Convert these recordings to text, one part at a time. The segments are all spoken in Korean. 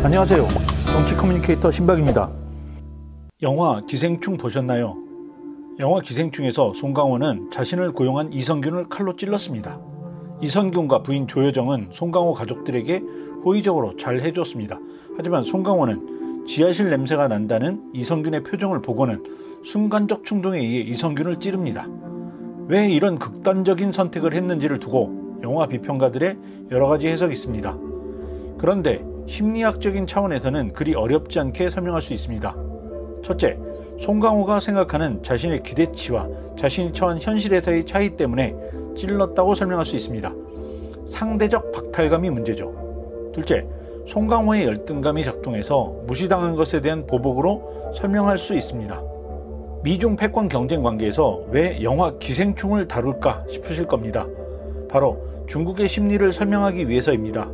안녕하세요. 정치 커뮤니케이터 신박입니다. 영화 기생충 보셨나요? 영화 기생충에서 송강호는 자신을 고용한 이성균을 칼로 찔렀습니다. 이성균과 부인 조여정은 송강호 가족들에게 호의적으로 잘 해줬습니다. 하지만 송강호는 지하실 냄새가 난다는 이성균의 표정을 보고는 순간적 충동에 의해 이성균을 찌릅니다. 왜 이런 극단적인 선택을 했는지를 두고 영화 비평가들의 여러가지 해석이 있습니다. 그런데 심리학적인 차원에서는 그리 어렵지 않게 설명할 수 있습니다. 첫째, 송강호가 생각하는 자신의 기대치와 자신이 처한 현실에서의 차이 때문에 찔렀다고 설명할 수 있습니다. 상대적 박탈감이 문제죠. 둘째, 송강호의 열등감이 작동해서 무시당한 것에 대한 보복으로 설명할 수 있습니다. 미중 패권 경쟁 관계에서 왜 영화 기생충을 다룰까 싶으실 겁니다. 바로 중국의 심리를 설명하기 위해서입니다.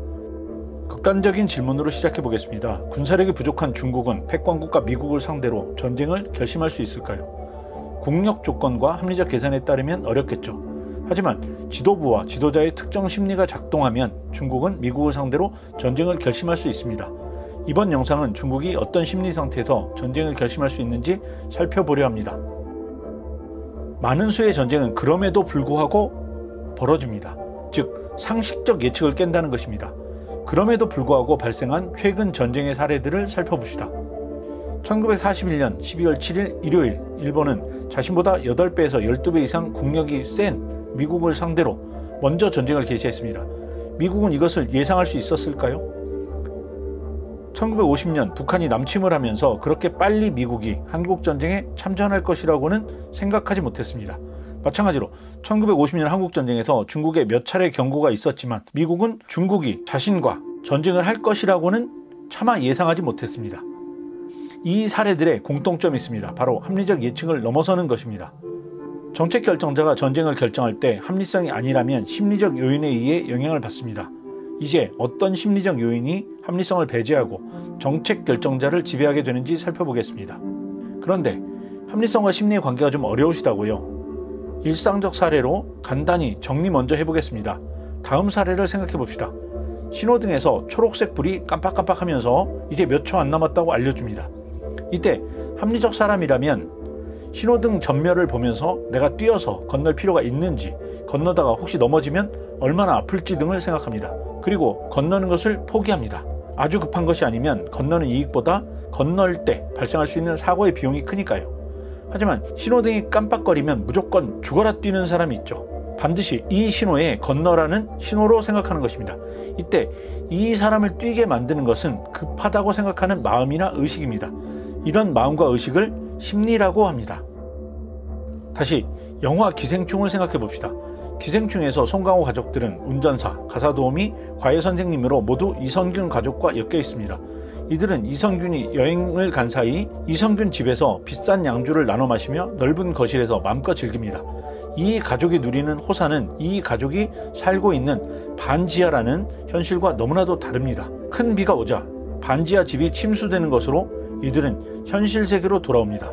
극단적인 질문으로 시작해 보겠습니다. 군사력이 부족한 중국은 패권국가 미국을 상대로 전쟁을 결심할 수 있을까요? 국력 조건과 합리적 계산에 따르면 어렵겠죠. 하지만 지도부와 지도자의 특정 심리가 작동하면 중국은 미국을 상대로 전쟁을 결심할 수 있습니다. 이번 영상은 중국이 어떤 심리 상태에서 전쟁을 결심할 수 있는지 살펴보려 합니다. 많은 수의 전쟁은 그럼에도 불구하고 벌어집니다. 즉, 상식적 예측을 깬다는 것입니다. 그럼에도 불구하고 발생한 최근 전쟁의 사례들을 살펴봅시다. 1941년 12월 7일 일요일, 일본은 자신보다 8배에서 12배 이상 국력이 센 미국을 상대로 먼저 전쟁을 개시했습니다. 미국은 이것을 예상할 수 있었을까요? 1950년 북한이 남침을 하면서 그렇게 빨리 미국이 한국전쟁에 참전할 것이라고는 생각하지 못했습니다. 마찬가지로 1950년 한국전쟁에서 중국에 몇 차례 경고가 있었지만 미국은 중국이 자신과 전쟁을 할 것이라고는 차마 예상하지 못했습니다. 이 사례들의 공통점이 있습니다. 바로 합리적 예측을 넘어서는 것입니다. 정책 결정자가 전쟁을 결정할 때 합리성이 아니라면 심리적 요인에 의해 영향을 받습니다. 이제 어떤 심리적 요인이 합리성을 배제하고 정책 결정자를 지배하게 되는지 살펴보겠습니다. 그런데 합리성과 심리의 관계가 좀 어려우시다고요? 일상적 사례로 간단히 정리 먼저 해보겠습니다. 다음 사례를 생각해 봅시다. 신호등에서 초록색 불이 깜빡깜빡 하면서 이제 몇 초 안 남았다고 알려줍니다. 이때 합리적 사람이라면 신호등 전멸을 보면서 내가 뛰어서 건널 필요가 있는지, 건너다가 혹시 넘어지면 얼마나 아플지 등을 생각합니다. 그리고 건너는 것을 포기합니다. 아주 급한 것이 아니면 건너는 이익보다 건널 때 발생할 수 있는 사고의 비용이 크니까요. 하지만 신호등이 깜빡거리면 무조건 죽어라 뛰는 사람이 있죠. 반드시 이 신호에 건너라는 신호로 생각하는 것입니다. 이때 이 사람을 뛰게 만드는 것은 급하다고 생각하는 마음이나 의식입니다. 이런 마음과 의식을 심리라고 합니다. 다시 영화 기생충을 생각해 봅시다. 기생충에서 송강호 가족들은 운전사, 가사도우미, 과외선생님으로 모두 이성균 가족과 엮여 있습니다. 이들은 이성균이 여행을 간 사이 이성균 집에서 비싼 양주를 나눠 마시며 넓은 거실에서 마음껏 즐깁니다. 이 가족이 누리는 호사는 이 가족이 살고 있는 반지하라는 현실과 너무나도 다릅니다. 큰 비가 오자 반지하 집이 침수되는 것으로 이들은 현실 세계로 돌아옵니다.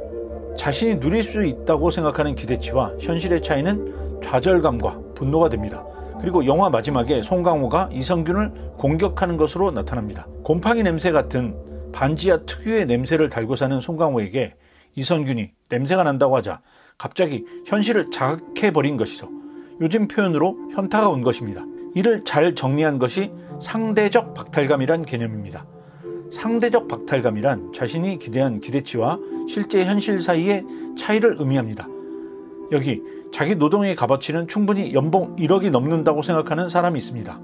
자신이 누릴 수 있다고 생각하는 기대치와 현실의 차이는 좌절감과 분노가 됩니다. 그리고 영화 마지막에 송강호가 이성균을 공격하는 것으로 나타납니다. 곰팡이 냄새 같은 반지하 특유의 냄새를 달고 사는 송강호에게 이성균이 냄새가 난다고 하자 갑자기 현실을 자각해버린 것이죠. 요즘 표현으로 현타가 온 것입니다. 이를 잘 정리한 것이 상대적 박탈감이란 개념입니다. 상대적 박탈감이란 자신이 기대한 기대치와 실제 현실 사이의 차이를 의미합니다. 여기 자기 노동의 값어치는 충분히 연봉 1억이 넘는다고 생각하는 사람이 있습니다.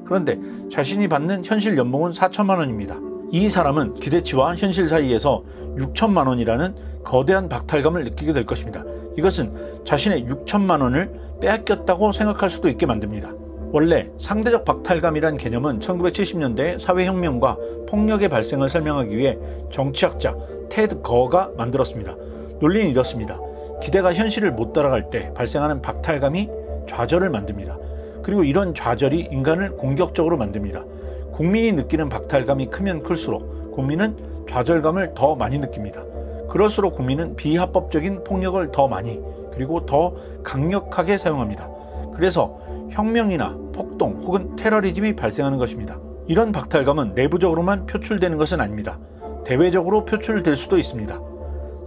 그런데 자신이 받는 현실 연봉은 4천만 원입니다. 이 사람은 기대치와 현실 사이에서 6천만 원이라는 거대한 박탈감을 느끼게 될 것입니다. 이것은 자신의 6천만 원을 빼앗겼다고 생각할 수도 있게 만듭니다. 원래 상대적 박탈감이란 개념은 1970년대 사회혁명과 폭력의 발생을 설명하기 위해 정치학자 테드 거가 만들었습니다. 논리는 이렇습니다. 기대가 현실을 못 따라갈 때 발생하는 박탈감이 좌절을 만듭니다. 그리고 이런 좌절이 인간을 공격적으로 만듭니다. 국민이 느끼는 박탈감이 크면 클수록 국민은 좌절감을 더 많이 느낍니다. 그럴수록 국민은 비합법적인 폭력을 더 많이 그리고 더 강력하게 사용합니다. 그래서 혁명이나 폭동 혹은 테러리즘이 발생하는 것입니다. 이런 박탈감은 내부적으로만 표출되는 것은 아닙니다. 대외적으로 표출될 수도 있습니다.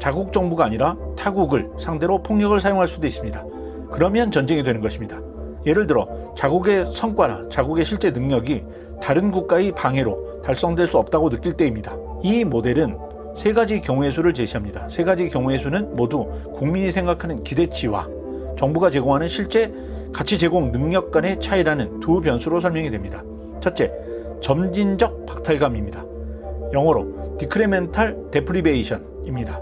자국 정부가 아니라 타국을 상대로 폭력을 사용할 수도 있습니다. 그러면 전쟁이 되는 것입니다. 예를 들어 자국의 성과나 자국의 실제 능력이 다른 국가의 방해로 달성될 수 없다고 느낄 때입니다. 이 모델은 세 가지 경우의 수를 제시합니다. 세 가지 경우의 수는 모두 국민이 생각하는 기대치와 정부가 제공하는 실제 가치 제공 능력 간의 차이라는 두 변수로 설명이 됩니다. 첫째, 점진적 박탈감입니다. 영어로 Decremental Deprivation입니다.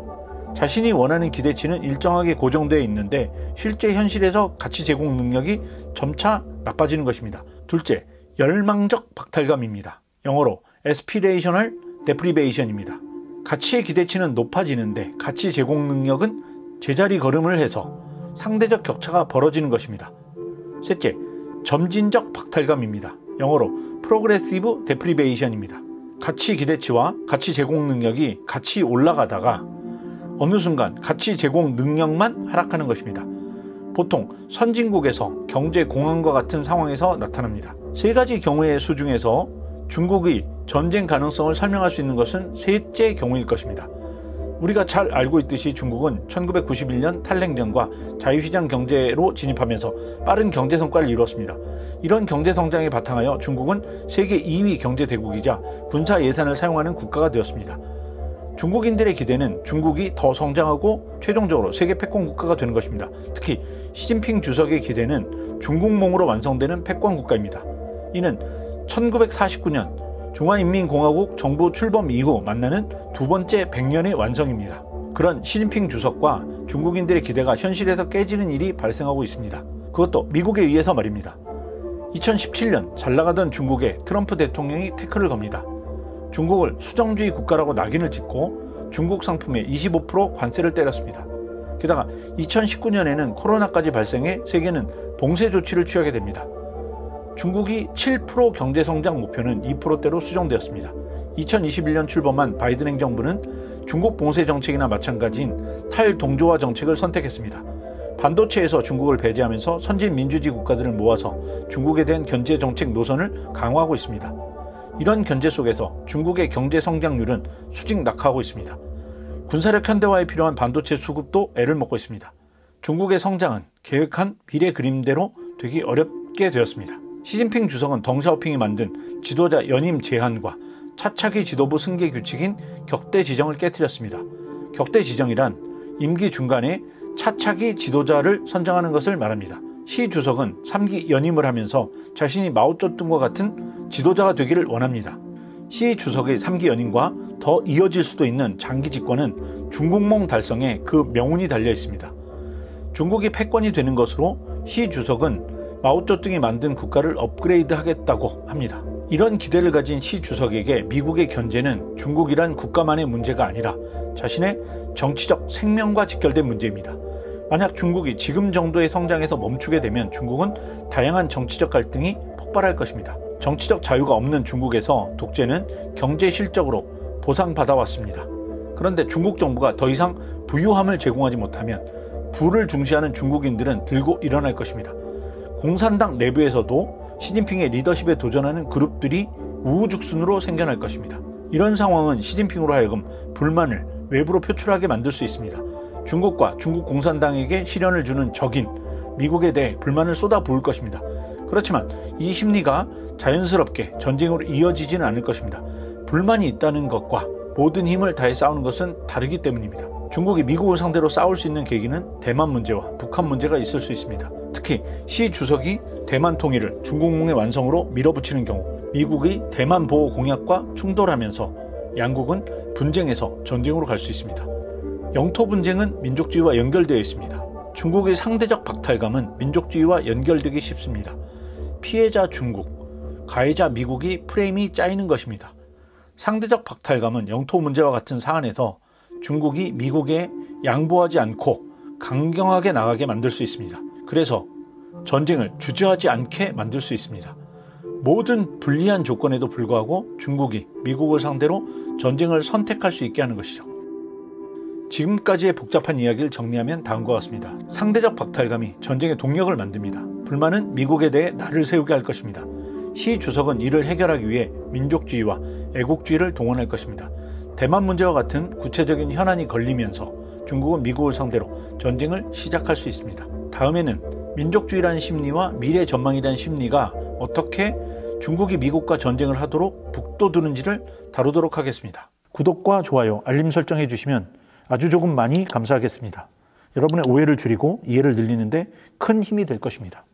자신이 원하는 기대치는 일정하게 고정되어 있는데 실제 현실에서 가치 제공 능력이 점차 나빠지는 것입니다. 둘째, 열망적 박탈감입니다. 영어로 Aspirational Deprivation입니다. 가치의 기대치는 높아지는데 가치 제공 능력은 제자리 걸음을 해서 상대적 격차가 벌어지는 것입니다. 셋째, 점진적 박탈감입니다. 영어로 Progressive Deprivation입니다. 가치 기대치와 가치 제공 능력이 같이 올라가다가 어느 순간 가치 제공 능력만 하락하는 것입니다. 보통 선진국에서 경제 공황과 같은 상황에서 나타납니다. 세 가지 경우의 수 중에서 중국의 전쟁 가능성을 설명할 수 있는 것은 셋째 경우일 것입니다. 우리가 잘 알고 있듯이 중국은 1991년 탈냉전과 자유시장 경제로 진입하면서 빠른 경제 성과를 이루었습니다. 이런 경제 성장에 바탕하여 중국은 세계 2위 경제 대국이자 군사 예산을 사용하는 국가가 되었습니다. 중국인들의 기대는 중국이 더 성장하고 최종적으로 세계 패권 국가가 되는 것입니다. 특히 시진핑 주석의 기대는 중국몽으로 완성되는 패권 국가입니다. 이는 1949년 중화인민공화국 정부 출범 이후 만나는 두 번째 100년의 완성입니다. 그런 시진핑 주석과 중국인들의 기대가 현실에서 깨지는 일이 발생하고 있습니다. 그것도 미국에 의해서 말입니다. 2017년 잘 나가던 중국에 트럼프 대통령이 태클을 겁니다. 중국을 수정주의 국가라고 낙인을 찍고 중국 상품에 25% 관세를 때렸습니다. 게다가 2019년에는 코로나까지 발생해 세계는 봉쇄 조치를 취하게 됩니다. 중국이 7% 경제성장 목표는 2%대로 수정되었습니다. 2021년 출범한 바이든 행정부는 중국 봉쇄 정책이나 마찬가지인 탈동조화 정책을 선택했습니다. 반도체에서 중국을 배제하면서 선진 민주주의 국가들을 모아서 중국에 대한 견제 정책 노선을 강화하고 있습니다. 이런 견제 속에서 중국의 경제 성장률은 수직 낙하하고 있습니다. 군사력 현대화에 필요한 반도체 수급도 애를 먹고 있습니다. 중국의 성장은 계획한 미래 그림대로 되기 어렵게 되었습니다. 시진핑 주석은 덩샤오핑이 만든 지도자 연임 제한과 차차기 지도부 승계 규칙인 격대 지정을 깨뜨렸습니다. 격대 지정이란 임기 중간에 차차기 지도자를 선정하는 것을 말합니다. 시 주석은 3기 연임을 하면서 자신이 마오쩌둥과 같은 지도자가 되기를 원합니다. 시 주석의 3기 연임과 더 이어질 수도 있는 장기 집권은 중국몽 달성에 그 명운이 달려 있습니다. 중국이 패권이 되는 것으로 시 주석은 마오쩌둥이 만든 국가를 업그레이드 하겠다고 합니다. 이런 기대를 가진 시 주석에게 미국의 견제는 중국이란 국가만의 문제가 아니라 자신의 정치적 생명과 직결된 문제입니다. 만약 중국이 지금 정도의 성장에서 멈추게 되면 중국은 다양한 정치적 갈등이 폭발할 것입니다. 정치적 자유가 없는 중국에서 독재는 경제 실적으로 보상받아왔습니다. 그런데 중국 정부가 더 이상 부유함을 제공하지 못하면 부를 중시하는 중국인들은 들고 일어날 것입니다. 공산당 내부에서도 시진핑의 리더십에 도전하는 그룹들이 우후죽순으로 생겨날 것입니다. 이런 상황은 시진핑으로 하여금 불만을 외부로 표출하게 만들 수 있습니다. 중국과 중국 공산당에게 시련을 주는 적인 미국에 대해 불만을 쏟아부을 것입니다. 그렇지만 이 심리가 자연스럽게 전쟁으로 이어지지는 않을 것입니다. 불만이 있다는 것과 모든 힘을 다해 싸우는 것은 다르기 때문입니다. 중국이 미국을 상대로 싸울 수 있는 계기는 대만 문제와 북한 문제가 있을 수 있습니다. 특히 시 주석이 대만 통일을 중국몽의 완성으로 밀어붙이는 경우 미국의 대만 보호 공약과 충돌하면서 양국은 분쟁에서 전쟁으로 갈 수 있습니다. 영토 분쟁은 민족주의와 연결되어 있습니다. 중국의 상대적 박탈감은 민족주의와 연결되기 쉽습니다. 피해자 중국, 가해자 미국이 프레임이 짜이는 것입니다. 상대적 박탈감은 영토 문제와 같은 사안에서 중국이 미국에 양보하지 않고 강경하게 나가게 만들 수 있습니다. 그래서 전쟁을 주저하지 않게 만들 수 있습니다. 모든 불리한 조건에도 불구하고 중국이 미국을 상대로 전쟁을 선택할 수 있게 하는 것이죠. 지금까지의 복잡한 이야기를 정리하면 다음과 같습니다. 상대적 박탈감이 전쟁의 동력을 만듭니다. 불만은 미국에 대해 날을 세우게 할 것입니다. 시 주석은 이를 해결하기 위해 민족주의와 애국주의를 동원할 것입니다. 대만 문제와 같은 구체적인 현안이 걸리면서 중국은 미국을 상대로 전쟁을 시작할 수 있습니다. 다음에는 민족주의라는 심리와 미래 전망이라는 심리가 어떻게 중국이 미국과 전쟁을 하도록 북돋우는지를 다루도록 하겠습니다. 구독과 좋아요, 알림 설정해 주시면 아주 조금 많이 감사하겠습니다. 여러분의 오해를 줄이고 이해를 늘리는데 큰 힘이 될 것입니다.